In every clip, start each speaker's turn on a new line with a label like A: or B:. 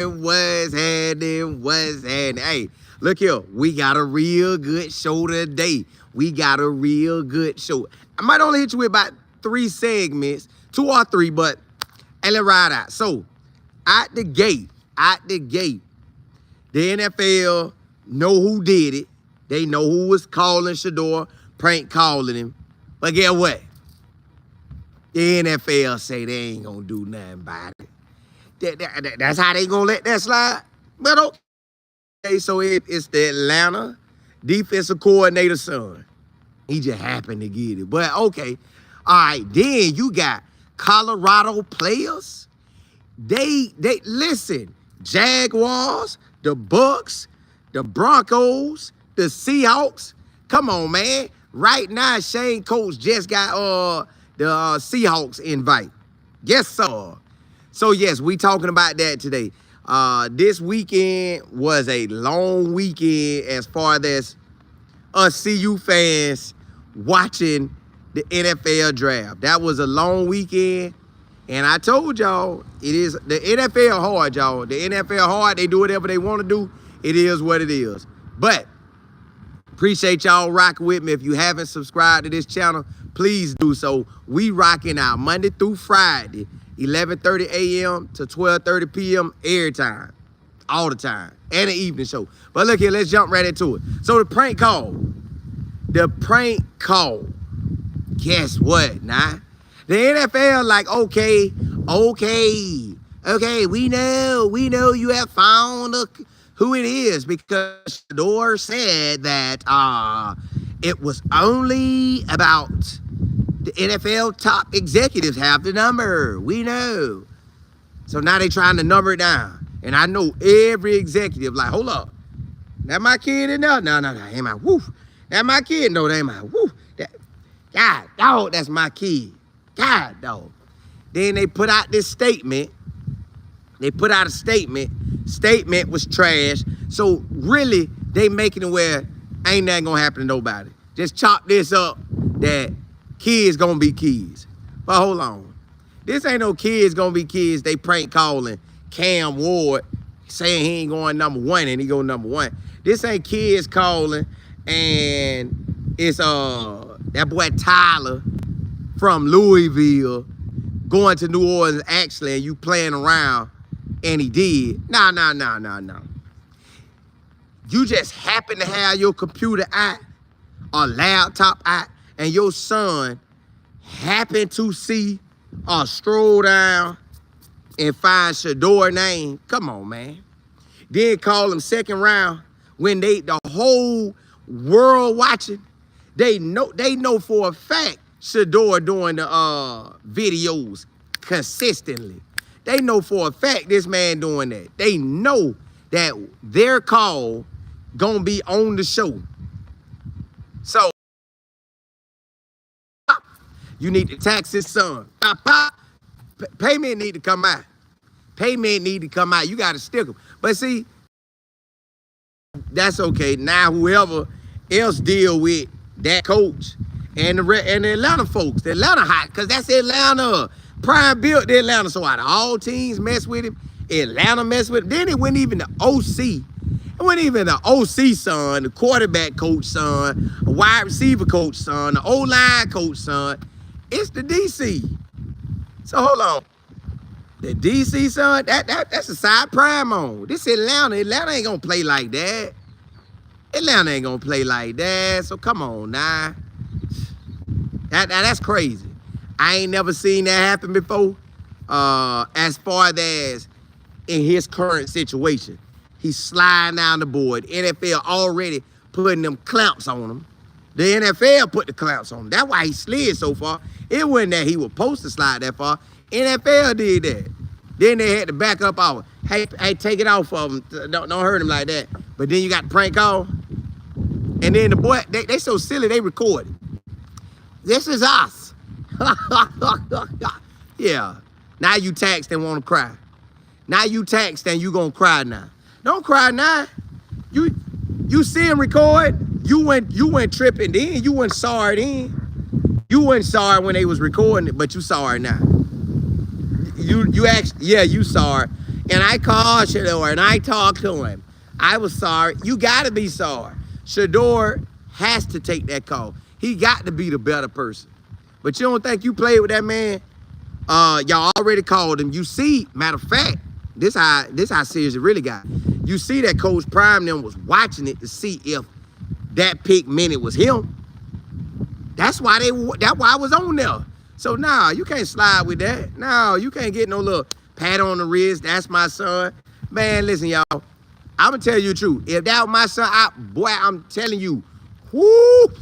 A: What's happening? What's happening? Hey, look here. We got a real good show today. We got a real good show. I might only hit you with about 3 segments, 2 or 3, but hey, let's ride out. So, out the gate, the NFL know who did it. They know who was calling Shedeur, prank calling him. But guess what? The NFL say they ain't gonna do nothing about it. That's how they gonna let that slide. But okay, so it's the Atlanta defensive coordinator's son. He just happened to get it. But okay, all right. Then you got Colorado players. They listen. Jaguars, the Bucks, the Broncos, the Seahawks. Come on, man. Right now, Shane Coates just got the Seahawks invite. Yes, sir. So, yes, we talking about that today. This weekend was a long weekend as far as us CU fans watching the NFL draft. That was a long weekend. And I told y'all, it is the NFL hard, y'all. The NFL hard. They do whatever they want to do. It is what it is. But appreciate y'all rocking with me. If you haven't subscribed to this channel, please do so. We rocking out Monday through Friday, 11:30 a.m. to 12:30 p.m. every time, all the time, and an evening show. But look here, let's jump right into it. So the prank call. Guess what, nah? The NFL like, okay, we know you have found who it is because Shedeur said that it was only about the NFL top executives have the number. We know. So now they trying to number it down. And I know every executive like, hold up. That my kid in there? No, ain't my woof. That my kid? No, that ain't my woof. God, dog, that's my kid. God, dog. Then they put out this statement. Statement was trash. So really, they making it where ain't nothing gonna happen to nobody. Just chop this up that kids gonna be kids. But hold on. This ain't no kids gonna be kids. They prank calling Cam Ward saying he ain't going number 1 and he go number 1. This ain't kids calling and it's that boy Tyler from Louisville going to New Orleans actually and you playing around and he did. No. You just happen to have your computer out or laptop out and your son happened to see or stroll down and find Shedeur name. Come on, man. Then call him second round when the whole world watching. They know for a fact Shedeur doing the videos consistently. They know for a fact this man doing that. They know that their call gonna be on the show. So you need to tax his son. Payment need to come out. You got to stick him. But see, that's okay. Now whoever else deal with that coach and the Atlanta folks, the Atlanta hot, because that's Atlanta. Prime built the Atlanta. So out of all teams mess with him, Atlanta mess with him. Then it wasn't even the OC. It wasn't even the OC son, the quarterback coach son, a wide receiver coach son, the O-line coach son. It's the DC. So hold on. The DC son, that's a side prime on. This Atlanta. Atlanta ain't gonna play like that. So come on now. That's crazy. I ain't never seen that happen before. As far as in his current situation. He's sliding down the board. NFL already putting them clamps on him. The NFL put the clamps on him. That's why he slid so far. It wasn't that he was supposed to slide that far. NFL did that. Then they had to back up off. Hey, take it off of him. Don't hurt him like that. But then you got the prank call. And then the boy, they so silly, they recorded. This is us. Yeah. Now you taxed and want to cry. Now you taxed and you gonna cry now. Don't cry now. You see him record. You went tripping then. You went sorry then. You weren't sorry when they was recording it, but you sorry now. You actually, yeah, you sorry. And I called Shedeur and I talked to him. I was sorry. You got to be sorry. Shedeur has to take that call. He got to be the better person. But you don't think you played with that man? Y'all already called him. You see, matter of fact, this how serious it really got. You see that Coach Prime them was watching it to see if that pick minute was him. That's why I was on there. So nah, you can't slide with that. No, you can't get no little pat on the wrist. That's my son. Man, listen, y'all. I'm gonna tell you the truth. If that was my son, I'm telling you, whoo,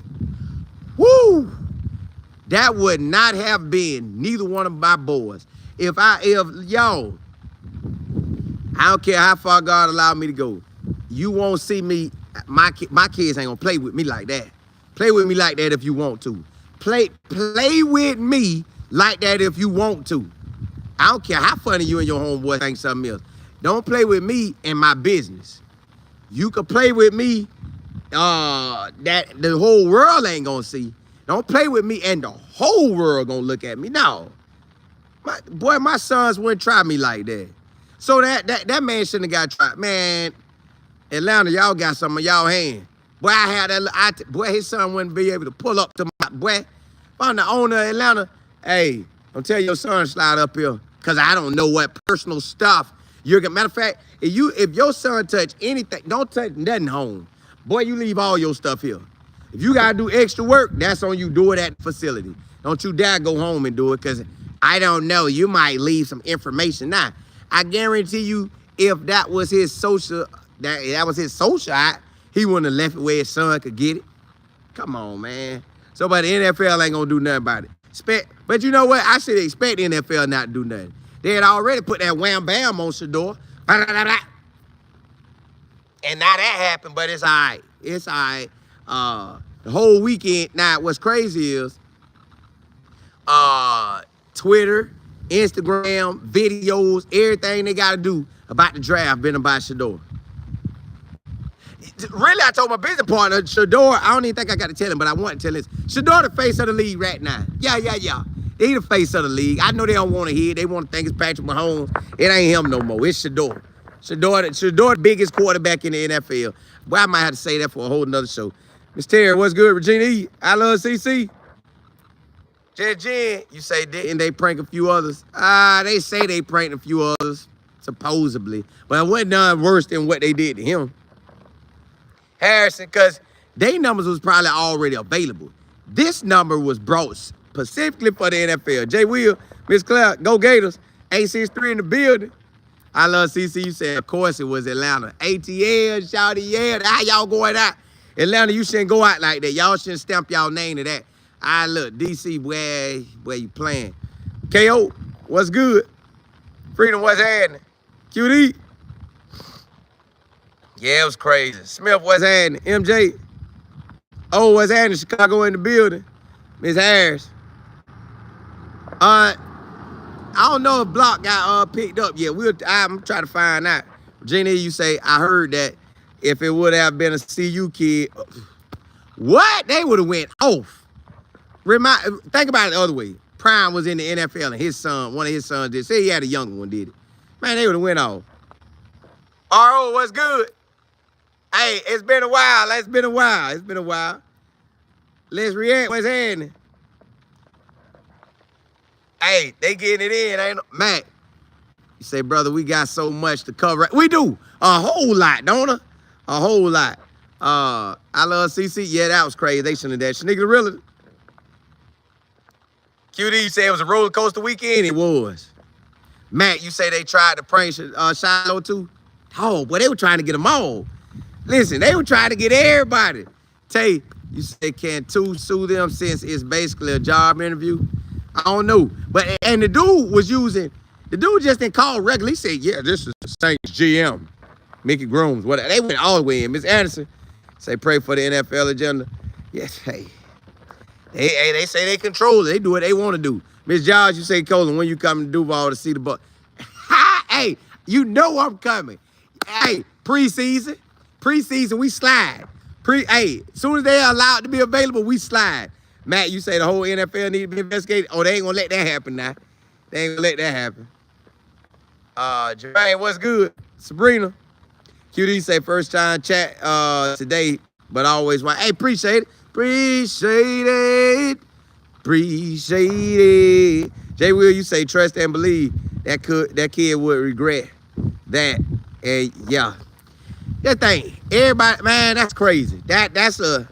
A: that would not have been neither one of my boys. If y'all, I don't care how far God allowed me to go. You won't see me. My kids ain't gonna play with me like that. Play with me like that if you want to. Play with me like that if you want to. I don't care how funny you and your homeboy think something else. Don't play with me in my business. You can play with me that the whole world ain't gonna see. Don't play with me and the whole world gonna look at me. No. My sons wouldn't try me like that. So that man shouldn't have got tried. Man, Atlanta, y'all got some of y'all hand. Boy, I had that. Boy, his son wouldn't be able to pull up to my boy. If I'm the owner of Atlanta, hey, don't tell your son to slide up here, cause I don't know what personal stuff you're gonna. Matter of fact, if your son touch anything, don't touch nothing home. Boy, you leave all your stuff here. If you gotta do extra work, that's on you. Do it at the facility. Don't you dare go home and do it, cause I don't know. You might leave some information. Now, I guarantee you, if that was his social, that was his social act, he wouldn't have left it where his son could get it. Come on, man. So, but the NFL ain't gonna do nothing about it. But you know what? I should expect the NFL not to do nothing. They had already put that wham bam on Shedeur. And now that happened, but it's all right. It's all right. The whole weekend. Now, what's crazy is Twitter, Instagram, videos, everything they got to do about the draft been about Shedeur. Really, I told my business partner, Shedeur, I don't even think I got to tell him, but I want to tell this. Shedeur the face of the league right now. Yeah. He the face of the league. I know they don't want to hear it. They want to think it's Patrick Mahomes. It ain't him no more. It's Shedeur. Shedeur the biggest quarterback in the NFL. Boy, I might have to say that for a whole nother show. Miss Terry, what's good? Regina E, I love CC. Jen, you say didn't they prank a few others? They say they pranked a few others, supposedly. But it wasn't none worse than what they did to him. Harrison, because their numbers was probably already available. This number was brought specifically for the NFL. Jay Will, Miss Claire, go Gators, 863 in the building. I love CC. You said, of course it was Atlanta. ATL, shouty, yeah. How y'all going out? Atlanta, you shouldn't go out like that. Y'all shouldn't stamp y'all name to that. Look, DC, where you playing? KO, what's good? Freedom, what's happening? QD. Yeah, it was crazy. Smith, what's happening? MJ. Oh, what's happening? Chicago in the building. Miss Harris. I don't know if Block got picked up yet. I'm trying to find out. Virginia, you say, I heard that if it would have been a CU kid, what? They would have went off. Think about it the other way. Prime was in the NFL and his son, one of his sons did. Say he had a younger one, did it. Man, they would have went off. RO, what's good? Hey, it's been a while. It's been a while. Let's react. What's happening? Hey, they getting it in, ain't no? Matt, you say, brother, we got so much to cover. We do. A whole lot, don't we? A whole lot. I love CC. Yeah, that was crazy. They shouldn't have that. Sneaker really. QD, you say it was a roller coaster weekend? It was. Matt, you say they tried to prank Shiloh too? Oh, boy, they were trying to get them all. Listen, they were trying to get everybody. Tay, you say can two sue them since it's basically a job interview? I don't know. And the dude just didn't call regular. He said, yeah, this is the Saints GM. Mickey Grooms. Whatever. They went all the way in. Miss Anderson, say pray for the NFL agenda. Yes, hey. They say they control it. They do what they want to do. Miss George, you say, Colin, when you come to Duval to see the Buck? Hey, you know I'm coming. Hey, preseason, we slide. Hey, as soon as they're allowed to be available, we slide. Matt, you say the whole NFL need to be investigated. Oh, they ain't gonna let that happen now. They ain't gonna let that happen. Jermaine, what's good? Sabrina. QD say first time chat today, but always want. Hey, appreciate it. Appreciate it. Appreciate it. Jay Will, you say trust and believe. That kid would regret that. And yeah. That thing. Everybody, man, that's crazy. That's a.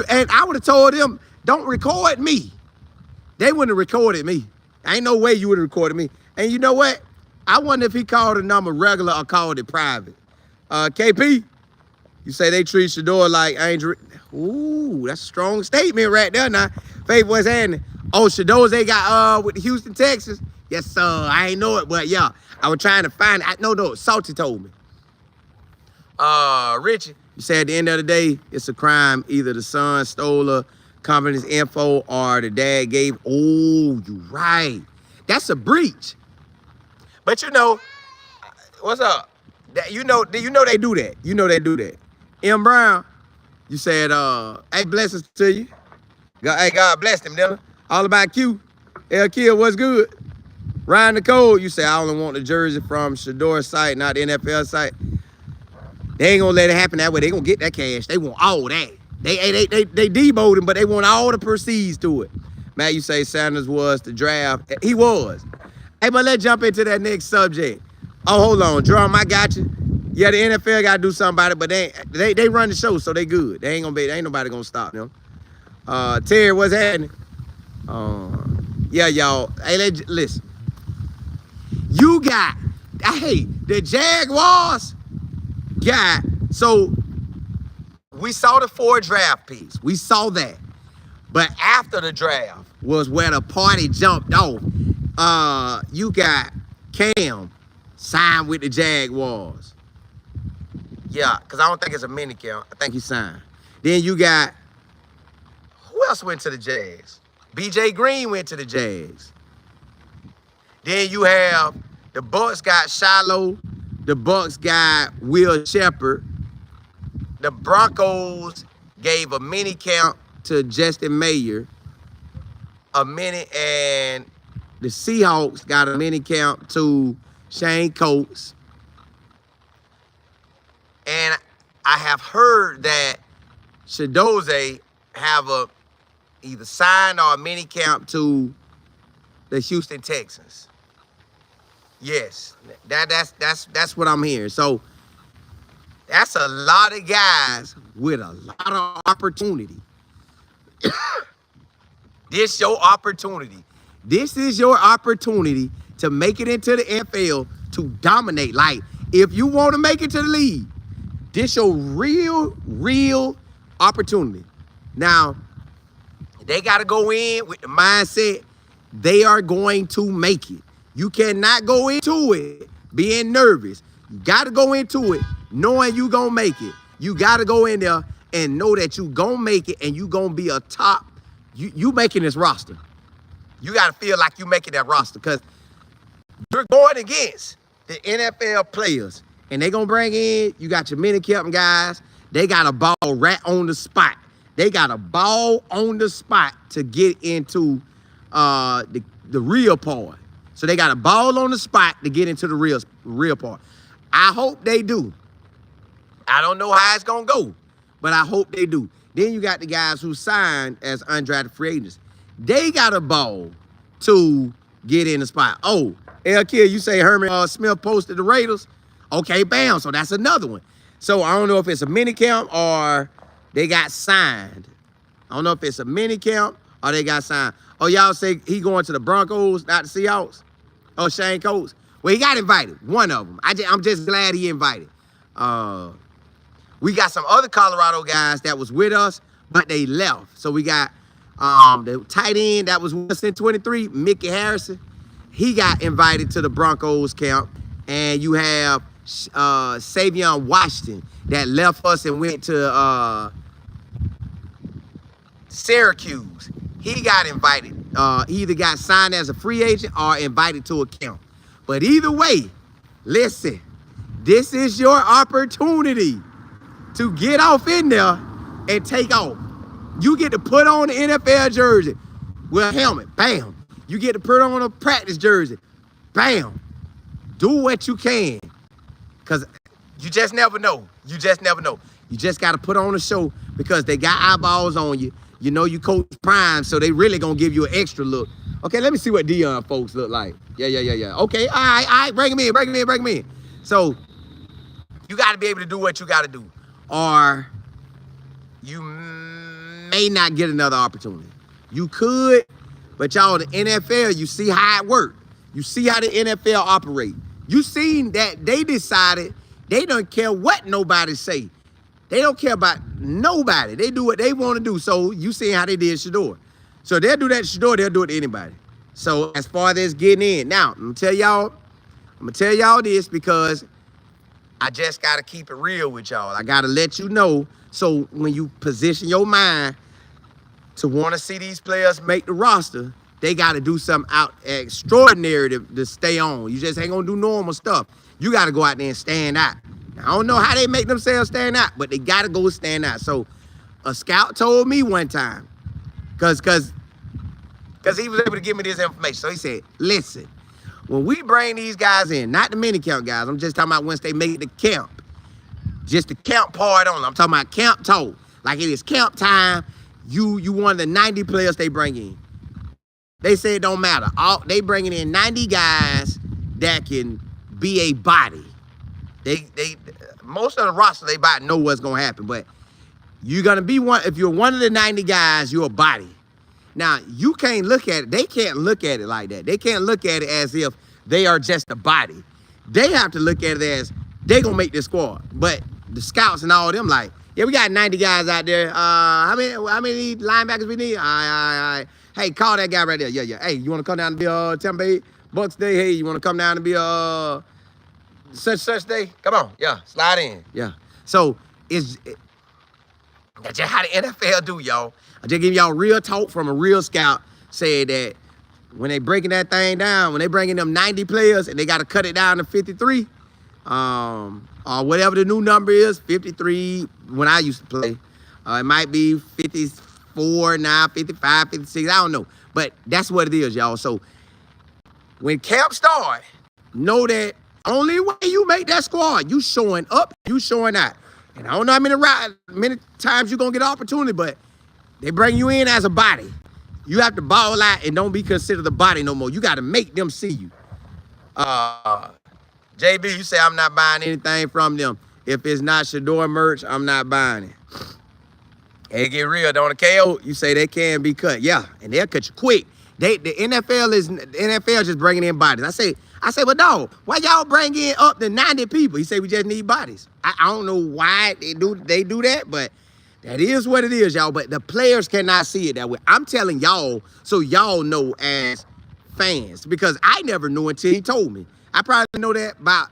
A: And I would have told them, don't record me. They wouldn't have recorded me. Ain't no way you would have recorded me. And you know what? I wonder if he called the number regular or called it private. KP, you say they treat Shedeur like Angel. Ooh, that's a strong statement right there now. Faith, what's happening? Oh, Shedeur they got with the Houston, Texas. Yes, sir. I ain't know it, but yeah, I was trying to find it. I know though. Salty told me. Richie, you say at the end of the day, it's a crime. Either the son stole her company's info or the dad gave. Oh, you right. That's a breach. But you know, what's up? You know they do that. You know they do that. M. Brown, you said, hey, blessings to you. Hey, God bless them, Dylan. All about Q. L. Kill, what's good? Ryan Nicole, you say, I only want the jersey from Shedeur's site, not the NFL site. They ain't gonna let it happen that way. They gonna get that cash. They want all that. They deboed him, but they want all the proceeds to it. Matt, you say Sanders was the draft. He was. Hey, but let's jump into that next subject. Oh, hold on, Drum, I got you. Yeah, the NFL got to do something about it, but they run the show, so they good. They ain't nobody gonna stop them. Terry, what's happening? Yeah, y'all. Hey, listen. You got, hey, the Jaguars got, so we saw the 4 draft picks. We saw that. But after the draft was where the party jumped off. You got Cam signed with the Jaguars. Yeah, because I don't think it's a mini camp. I think he signed. Then you got, who else went to the Jags? BJ Green went to the Jags. Then you have, the Bucks got Shiloh. The Bucks got Will Shepard. The Broncos gave a mini camp to Justin Mayer. And the Seahawks got a mini camp to Shane Coates. And I have heard that Shedeur have either signed or a mini camp to the Houston Texans. Yes, that's what I'm hearing. So that's a lot of guys with a lot of opportunity. This your opportunity. This is your opportunity to make it into the NFL, to dominate. Like, if you want to make it to the league, this your real opportunity. Now, they got to go in with the mindset they are going to make it. You cannot go into it being nervous. You got to go into it knowing you going to make it. You got to go in there and know that you going to make it and you going to be a top. You making this roster. You got to feel like you making that roster because you're going against the NFL players. And they going to bring in, you got your mini camp guys. They got a ball right on the spot. They got a ball on the spot to get into the real part. So they got a ball on the spot to get into the real part. I hope they do. I don't know how it's going to go, but I hope they do. Then you got the guys who signed as undrafted free agents. They got a ball to get in the spot. Oh, L. Kill, you say Herman Smith posted the Raiders? Okay, bam. So that's another one. So I don't know if it's a mini camp or they got signed. I don't know if it's a mini camp or they got signed. Oh, y'all say he going to the Broncos, not the Seahawks? Oh, Shane Coates. Well, he got invited. One of them. I'm just glad he invited. We got some other Colorado guys that was with us, but they left. So we got the tight end that was with us in 23, Mickey Harrison. He got invited to the Broncos camp. And you have Savion Washington that left us and went to Syracuse. He got invited. He either got signed as a free agent or invited to a camp. But either way, listen, this is your opportunity to get off in there and take off. You get to put on the NFL jersey with a helmet, bam. You get to put on a practice jersey, bam. do what you can, because you just never know. You just never know. You just got to put on a show because they got eyeballs on you. You know you coach prime, so they really going to give you an extra look. Okay, let me see what Dion folks look like. Yeah. Okay, all right, bring him in. So you got to be able to do what you got to do, or you may not get another opportunity. You could, but y'all, the NFL, you see how it works. You see how the NFL operate. You seen that they decided they don't care what nobody say. They don't care about nobody. They do what they want to do. So you see how they did Shedeur. So they'll do that to Shedeur, they'll do it to anybody. So as far as getting in, now I'm gonna tell y'all this because I just gotta keep it real with y'all. I gotta let you know. So when you position your mind to want to see these players make the roster, they got to do something out extraordinary to stay on. You just ain't going to do normal stuff. You got to go out there and stand out. Now, I don't know how they make themselves stand out, but they got to go stand out. So a scout told me one time, because he was able to give me this information. So he said, listen, when we bring these guys in, not the mini camp guys, I'm just talking about once they make the camp, just the camp part on. I'm talking about camp talk. Like it is camp time. You one of the 90 players they bring in. They say it don't matter. They bringing in 90 guys that can be a body. They most of the roster they about know what's gonna happen, but you're gonna be one. If you're one of the 90 guys, you're a body. Now you can't look at it. They can't look at it like that. They can't look at it as if they are just a body. They have to look at it as they gonna make this squad. But the scouts and all of them like, yeah, we got 90 guys out there. How many linebackers we need? All right. Hey, call that guy right there. Yeah. Hey, you want to come down to be Tampa Bay Bucks Day? Hey, you want to come down to be such day? Come on, yeah, slide in. Yeah. So that's just how the NFL do, y'all. I just give y'all real talk from a real scout. Say that when they breaking that thing down, when they bringing them 90 players and they got to cut it down to 53. Or whatever the new number is, 53 when I used to play. It might be 54 now, 55, 56, I don't know. But that's what it is, y'all. So when camp start, know that only way you make that squad, you showing up, you showing out. And I don't know how many times you're going to get an opportunity, but they bring you in as a body. You have to ball out and don't be considered a body no more. You got to make them see you. JB, you say I'm not buying anything from them. If it's not Shedeur merch, I'm not buying it. Hey, get real, don't it, KO? You say they can be cut. Yeah, and they'll cut you quick. The NFL just bringing in bodies. I say, but dog, why y'all bring in up to 90 people? He say we just need bodies. I don't know why they do that, but that is what it is, y'all. But the players cannot see it that way. I'm telling y'all so y'all know as fans, because I never knew until he told me. I probably know that about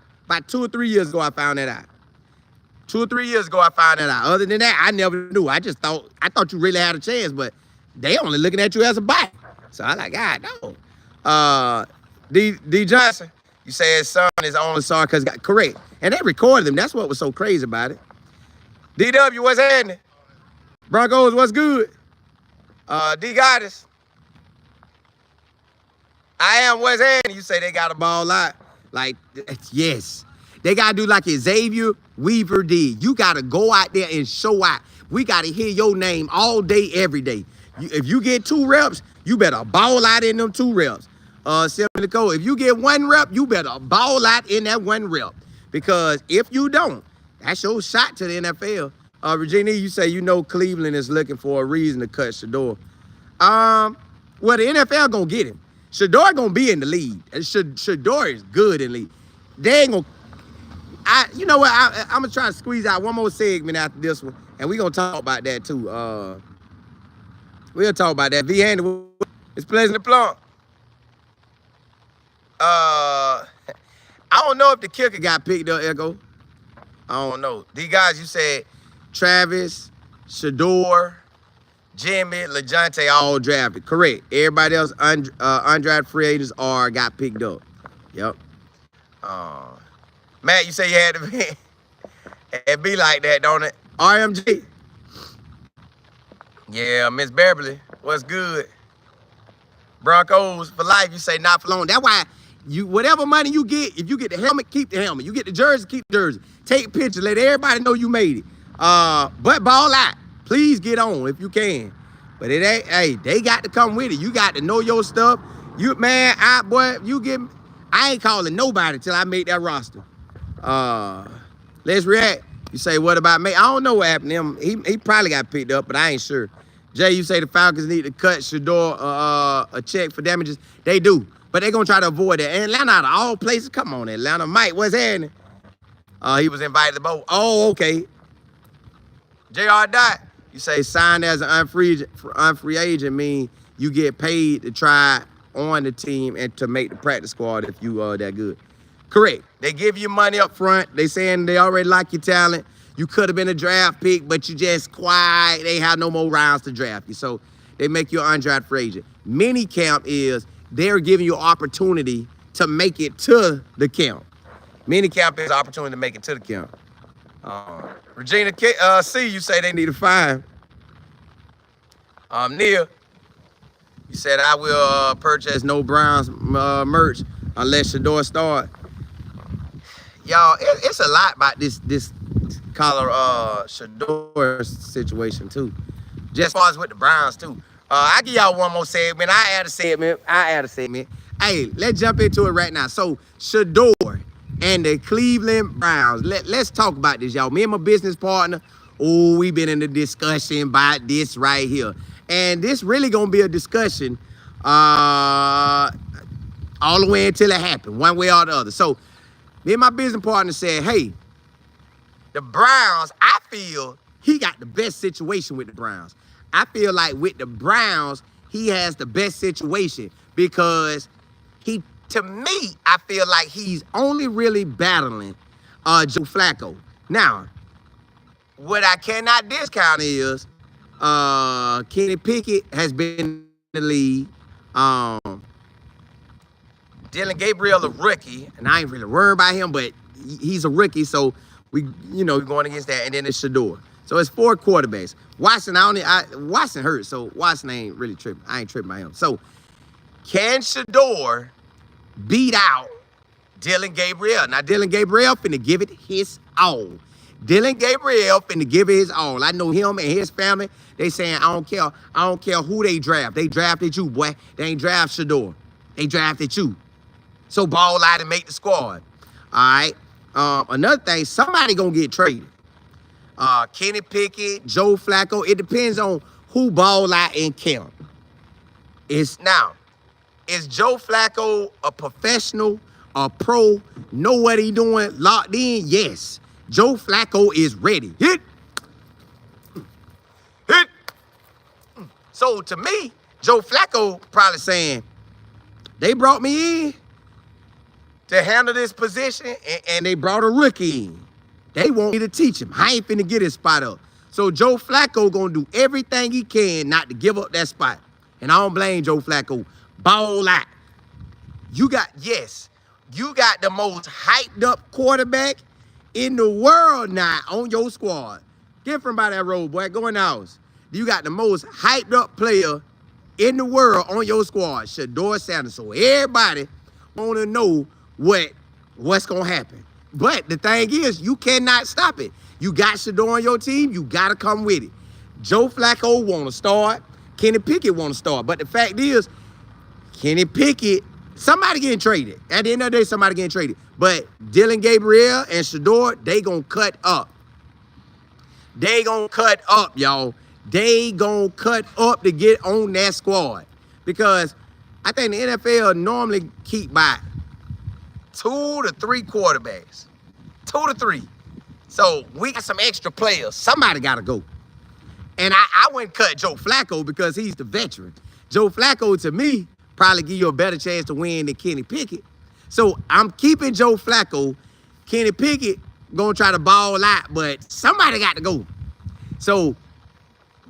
A: 2 or 3 years ago I found that out. 2 or 3 years ago I found that out. Other than that, I never knew. I thought you really had a chance, but they only looking at you as a body. So I like, God, no. D Johnson, you say his son is only sorry because got correct. And they recorded him. That's what was so crazy about it. DW, what's happening? Broncos, what's good? D Goddess. I am what's happening. You say they got a ball out. Like, yes. They got to do like Xavier Weaver did. You got to go out there and show out. We got to hear your name all day, every day. If you get 2 reps, you better ball out in them 2 reps. If you get 1 rep, you better ball out in that 1 rep. Because if you don't, that's your shot to the NFL. Virginia, you say you know Cleveland is looking for a reason to cut Shedeur. Well, the NFL going to get him. Shedeur going to be in the league. Shedeur is good in the league. They ain't going to... You know what? I'm going to try to squeeze out one more segment after this one. And we're going to talk about that, too. We'll talk about that. V. Handy, it's pleasant to plump. I don't know if the kicker got picked up, Echo. I don't know. These guys, you said Travis, Shedeur, Jimmy, LeJounte all drafted. Correct. Everybody else undrafted free agents got picked up. Yep. Matt, you say you had to be, it be like that, don't it? RMG. Yeah, Miss Beverly, what's good? Broncos for life, you say not for long. That's why whatever money you get, if you get the helmet, keep the helmet. You get the jersey, keep the jersey. Take pictures, let everybody know you made it. But ball out. Please get on if you can. But it ain't, hey, they got to come with it. You got to know your stuff. I ain't calling nobody till I make that roster. Let's react. You say, what about me? I don't know what happened to him. He probably got picked up, but I ain't sure. Jay, you say the Falcons need to cut Shedeur a check for damages. They do, but they're going to try to avoid that. And Atlanta, out of all places, come on, Atlanta. Mike, what's happening? He was invited to both. Oh, okay. JR Dot, you say signed as an unfree agent mean you get paid to try on the team and to make the practice squad if you are that good. Correct. They give you money up front. They saying they already like your talent. You could have been a draft pick, but you just quiet. They have no more rounds to draft you. So they make you an undrafted free agent. Mini camp is they're giving you opportunity to make it to the camp. Mini camp is opportunity to make it to the camp. Regina C, you say they need a fine. Neil, you said I will purchase no Browns merch unless Shedeur start. Y'all, it's a lot about this collar Shedeur situation too. Just as far as with the Browns too. I give y'all one more segment. I add a segment. Hey, let's jump into it right now. So Shedeur and the Cleveland Browns. Let's talk about this, y'all. Me and my business partner, we've been in a discussion about this right here. And this really gonna be a discussion all the way until it happens, one way or the other. So me and my business partner said, hey, the Browns, I feel he got the best situation with the Browns. I feel like with the Browns, he has the best situation because to me, I feel like he's only really battling Joe Flacco. Now, what I cannot discount is Kenny Pickett has been in the league. Dylan Gabriel, a rookie, and I ain't really worried about him, but he's a rookie, so we're going against that. And then it's Shedeur. So it's 4 quarterbacks. Watson, Watson hurt, so Watson ain't really tripping. I ain't tripping by him. So can Shedeur beat out Dylan Gabriel? Now, Dylan Gabriel finna give it his all. Dylan Gabriel finna give it his all. I know him and his family. They saying, I don't care who they draft. They drafted you, boy. They ain't draft Shedeur. They drafted you. So ball out and make the squad. All right. Another thing, somebody gonna get traded. Kenny Pickett, Joe Flacco. It depends on who ball out in camp. Is Joe Flacco a professional, a pro, know what he doing, locked in? Yes. Joe Flacco is ready. Hit. So to me, Joe Flacco probably saying, they brought me in to handle this position, and they brought a rookie in. They want me to teach him. I ain't finna get his spot up. So Joe Flacco gonna do everything he can not to give up that spot. And I don't blame Joe Flacco. Ball out. You got the most hyped up quarterback in the world now on your squad. Get from by that road, boy. Go in the house. You got the most hyped up player in the world on your squad, Shedeur Sanders. So everybody want to know what's going to happen. But the thing is, you cannot stop it. You got Shedeur on your team, you got to come with it. Joe Flacco want to start. Kenny Pickett want to start. But the fact is, Kenny Pickett, somebody getting traded. At the end of the day, somebody getting traded. But Dylan Gabriel and Shedeur, they going to cut up. They going to cut up, y'all. They going to cut up to get on that squad. Because I think the NFL normally keep by 2 to 3 quarterbacks. 2 to 3. So we got some extra players. Somebody got to go. And I wouldn't cut Joe Flacco because he's the veteran. Joe Flacco, to me, probably give you a better chance to win than Kenny Pickett. So I'm keeping Joe Flacco. Kenny Pickett going to try to ball out, but somebody got to go. So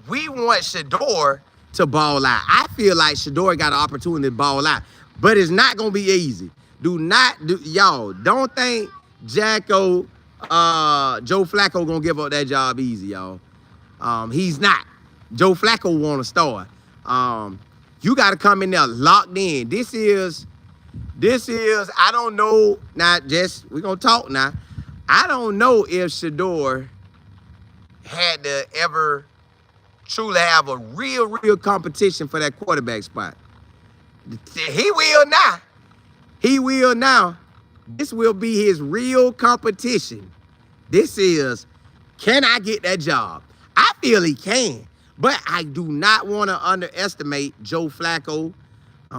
A: we want Shedeur to ball out. I feel like Shedeur got an opportunity to ball out, but it's not going to be easy. Y'all, don't think Joe Flacco going to give up that job easy, y'all. He's not. Joe Flacco want to start. You got to come in there locked in. This is This is, I don't know, now just, we're going to talk now. I don't know if Shedeur had to ever truly have a real competition for that quarterback spot. He will now. He will now. This will be his real competition. This is, can I get that job? I feel he can, but I do not want to underestimate Joe Flacco.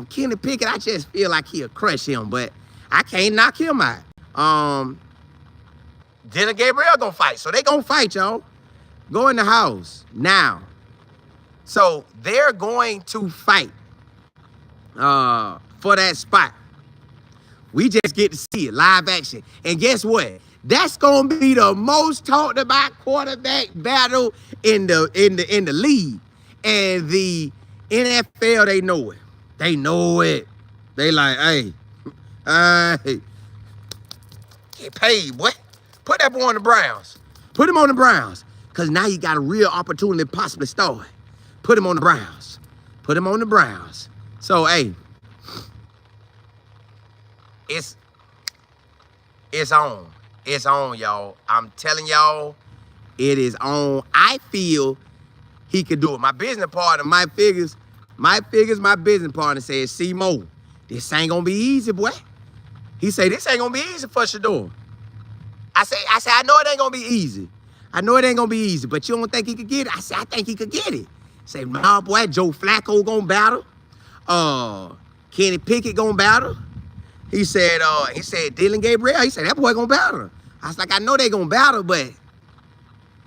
A: Kenny Pickett, I just feel like he'll crush him, but I can't knock him out. Dylan Gabriel gonna fight, so they gonna fight, y'all. Go in the house now. So they're going to fight for that spot. We just get to see it, live action. And guess what? That's gonna be the most talked about quarterback battle in the league. And the NFL, they know it. They know it. They like, hey, get paid, boy. Put that boy on the Browns. Put him on the Browns. Because now you got a real opportunity to possibly start. Put him on the Browns. Put him on the Browns. So, hey, it's on. It's on, y'all. I'm telling y'all, it is on. I feel he could do it. My business partner, my business partner says, C-Mo, this ain't gonna be easy, boy. He say, this ain't gonna be easy for Shedeur. I say, I know it ain't gonna be easy. I know it ain't gonna be easy, but you don't think he could get it? I said, I think he could get it. Say, nah, boy, Joe Flacco gonna battle. Kenny Pickett gonna battle. He said Dylan Gabriel. He said, that boy gonna battle. I was like, I know they gonna battle, but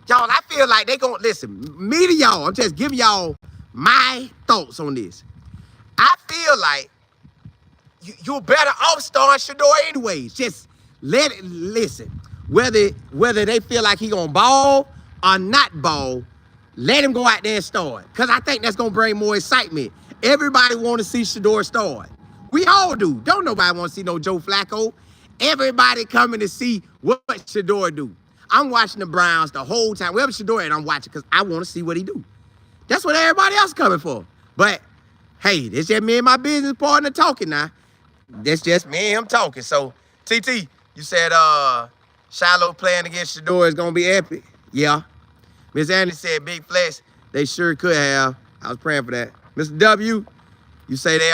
A: y'all, I feel like they gonna, listen, me to y'all, I'm just giving y'all my thoughts on this. I feel like you're better off starting Shedeur anyways. Just let it, listen, whether they feel like he gonna ball or not ball, let him go out there and start. Because I think that's gonna bring more excitement. Everybody want to see Shedeur start. We all do. Don't nobody want to see no Joe Flacco. Everybody coming to see what Shedeur do. I'm watching the Browns the whole time. Wherever Shedeur and I'm watching because I want to see what he do. That's what everybody else coming for. But, hey, this just me and my business partner talking now. That's just me and him talking. So, TT, you said Shiloh playing against Shedeur is going to be epic. Yeah. Miss Annie said big flex. They sure could have. I was praying for that. Mr. W, you say they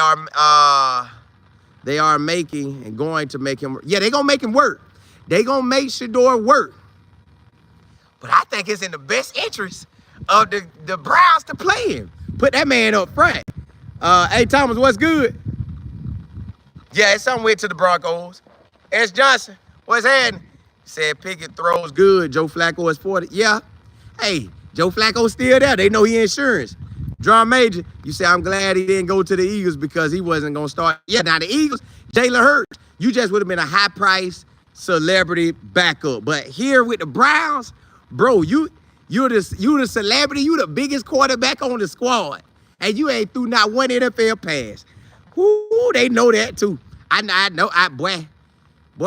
A: are making and going to make him. Yeah, they going to make him work. They going to make Shedeur work. But I think it's in the best interest of the Browns to play him. Put that man up front. Hey, Thomas, what's good? Yeah, it's somewhere to the Broncos. S. Johnson, what's happening? Said Pickett throws good. Joe Flacco is 40. Yeah. Hey, Joe Flacco's still there. They know he insurance. Drum Major, you say, I'm glad he didn't go to the Eagles because he wasn't going to start. Yeah, now the Eagles, Jalen Hurts, you just would have been a high-priced celebrity backup. But here with the Browns, bro, you the celebrity. You the biggest quarterback on the squad. And you ain't threw not one NFL pass. Whoo, they know that too. I know, boy,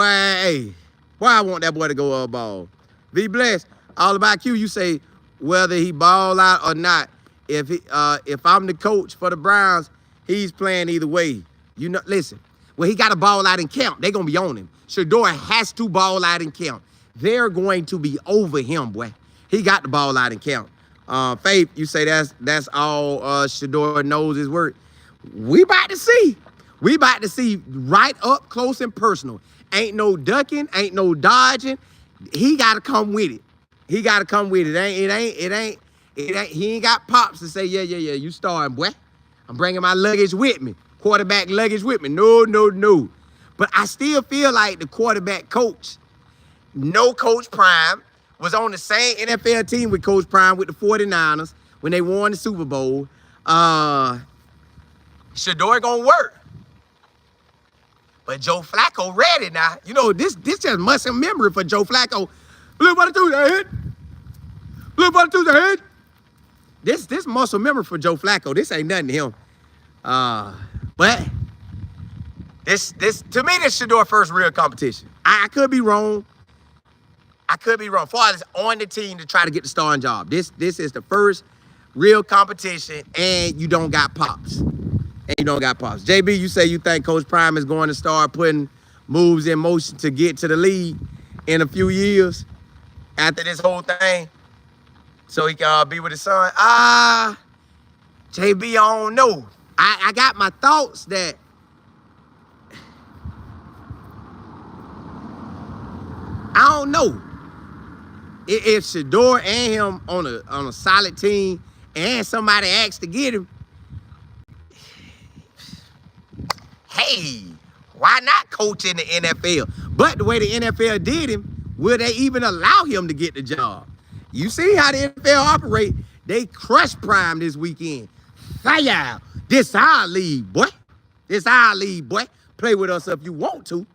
A: hey, boy, I want that boy to go ball. Be blessed. All about Q, you say whether he ball out or not. If I'm the coach for the Browns, he's playing either way. You know, listen, well, he got to ball out in camp. They're going to be on him. Shedeur has to ball out in camp. They're going to be over him, boy. He got the ball out in camp. Faith, you say that's all Shedeur knows his work. We about to see. We about to see right up close and personal. Ain't no ducking, ain't no dodging. He got to come with it. He got to come with it. He ain't got pops to say, yeah, you starting, boy. I'm bringing my luggage with me. Quarterback luggage with me. No. But I still feel like the quarterback coach, no Coach Prime, was on the same NFL team with Coach Prime with the 49ers when they won the Super Bowl. Shedeur gonna work. But Joe Flacco ready now. You know, this just muscle memory for Joe Flacco. Look what I do, that hit. This muscle memory for Joe Flacco. This ain't nothing to him. But this to me, this Shedeur first real competition. I could be wrong. Far as on the team to try to get the starting job. This is the first real competition, and you don't got pops. and you don't got Pops. JB, you say you think Coach Prime is going to start putting moves in motion to get to the league in a few years after this whole thing, so he can be with his son? JB, I don't know. I got my thoughts that I don't know. If Shedeur and him on a solid team and somebody asks to get him, hey, why not coach in the NFL? But the way the NFL did him, will they even allow him to get the job? You see how the NFL operate? They crushed Prime this weekend. Fire! This our league, boy. This our league, boy. Play with us if you want to.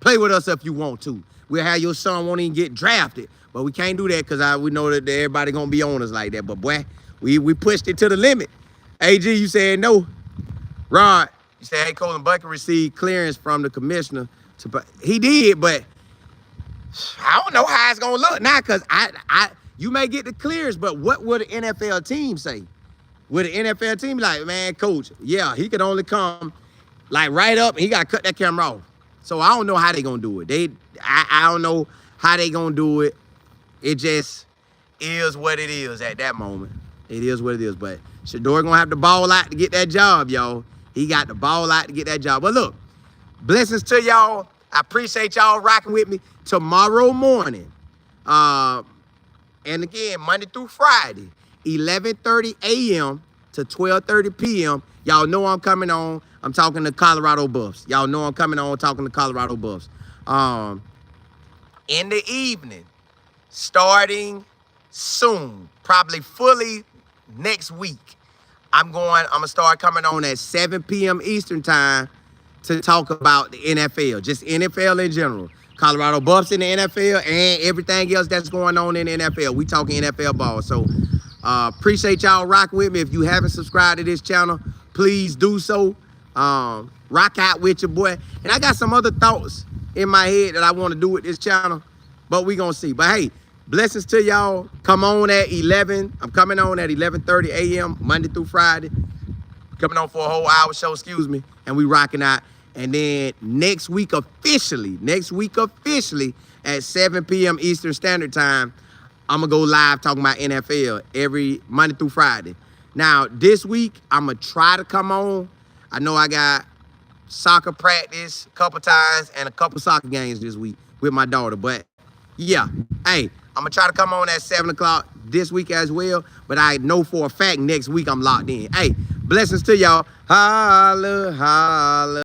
A: Play with us if you want to. We'll have your son won't even get drafted. But we can't do that because we know that everybody gonna be on us like that. But boy, we pushed it to the limit. AG, you said no. Rod, you said, hey, Colin Bucket received clearance from the commissioner. He did, but I don't know how it's gonna look now because you may get the clearance, but what would the NFL team say? Would the NFL team be like, man, coach, yeah, he could only come like right up and he got to cut that camera off. So I don't know how they gonna do it. I don't know how they gonna do it. It just is what it is at that moment. It is what it is. But Shedeur gonna have to ball out to get that job, y'all. He got to ball out to get that job. But look, blessings to y'all. I appreciate y'all rocking with me tomorrow morning. And again, Monday through Friday, 11:30 a.m. to 12:30 p.m. Y'all know I'm coming on. I'm talking to Colorado Buffs. Y'all know I'm coming on talking to Colorado Buffs. In the evening, starting soon, probably fully next week, I'm gonna start coming on at 7 p.m. Eastern time to talk about the NFL, just NFL in general. Colorado Buffs in the NFL and everything else that's going on in the NFL. We talking NFL ball. So appreciate y'all rocking with me. If you haven't subscribed to this channel, please do so. Rock out with your boy. And I got some other thoughts in my head that I want to do with this channel, but we gonna see. But hey, blessings to y'all. Come on at 11. I'm coming on at 11:30 a.m. Monday through Friday. Coming on for a whole hour show, excuse me. And we rocking out. And then next week officially at 7 p.m. Eastern Standard Time, I'm going to go live talking about NFL every Monday through Friday. Now, this week, I'm going to try to come on. I know I got soccer practice a couple times and a couple soccer games this week with my daughter. But, yeah, hey, I'm going to try to come on at 7 o'clock this week as well. But I know for a fact next week I'm locked in. Hey, blessings to y'all. Holla, holla.